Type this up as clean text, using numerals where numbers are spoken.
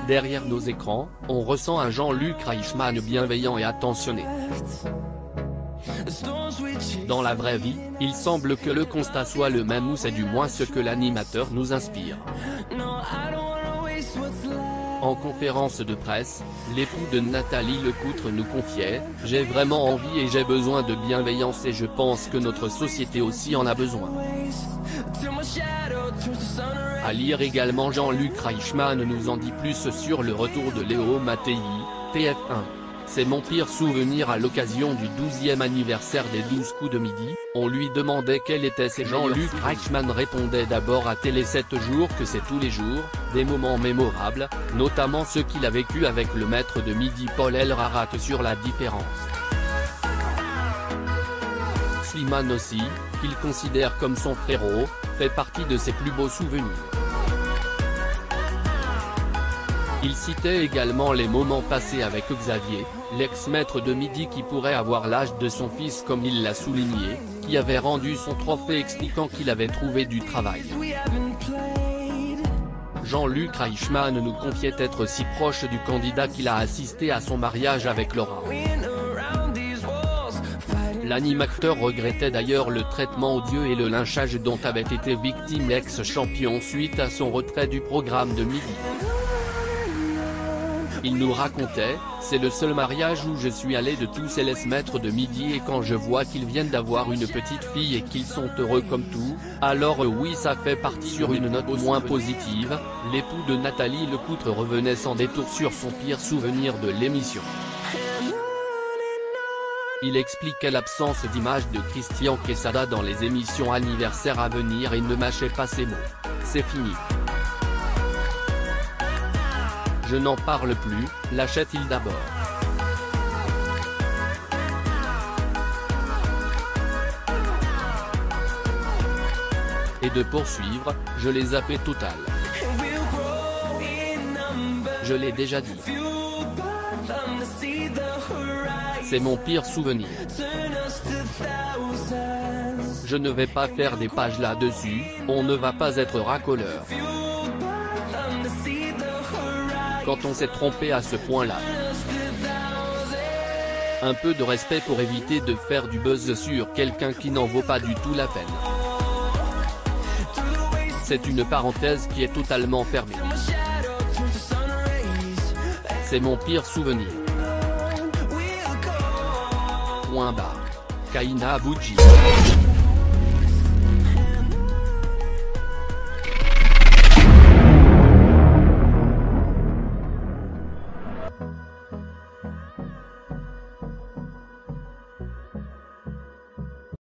Derrière nos écrans, on ressent un Jean-Luc Reichmann bienveillant et attentionné. Dans la vraie vie, il semble que le constat soit le même, ou c'est du moins ce que l'animateur nous inspire. En conférence de presse, l'époux de Nathalie Lecoutre nous confiait « J'ai vraiment envie et j'ai besoin de bienveillance et je pense que notre société aussi en a besoin ». À lire également, Jean-Luc Reichmann nous en dit plus sur le retour de Léo Mattei, TF1. C'est mon pire souvenir. À l'occasion du 12e anniversaire des 12 coups de midi, on lui demandait quels étaient ses Jean-Luc Reichmann répondait d'abord à Télé 7 jours que c'est tous les jours, des moments mémorables, notamment ceux qu'il a vécu avec le maître de midi Paul Elrarat sur la différence. Slimane aussi, qu'il considère comme son frérot, fait partie de ses plus beaux souvenirs. Il citait également les moments passés avec Xavier, l'ex-maître de midi qui pourrait avoir l'âge de son fils comme il l'a souligné, qui avait rendu son trophée expliquant qu'il avait trouvé du travail. Jean-Luc Reichmann nous confiait être si proche du candidat qu'il a assisté à son mariage avec Laura. L'animateur regrettait d'ailleurs le traitement odieux et le lynchage dont avait été victime l'ex-champion suite à son retrait du programme de midi. Il nous racontait « C'est le seul mariage où je suis allé de tous ces maîtres de midi et quand je vois qu'ils viennent d'avoir une petite fille et qu'ils sont heureux comme tout, alors oui ça fait partie ». Sur une note moins positive, l'époux de Nathalie Lecoutre revenait sans détour sur son pire souvenir de l'émission. Il expliquait l'absence d'image de Christian Quesada dans les émissions anniversaires à venir et ne mâchait pas ses mots. C'est fini. Je n'en parle plus, lâchait-il d'abord. Et de poursuivre, je les ai fait totales. Je l'ai déjà dit. C'est mon pire souvenir. Je ne vais pas faire des pages là-dessus, on ne va pas être racoleur. Quand on s'est trompé à ce point-là. Un peu de respect pour éviter de faire du buzz sur quelqu'un qui n'en vaut pas du tout la peine. C'est une parenthèse qui est totalement fermée. C'est mon pire souvenir. Point barre. Kaina Abouji.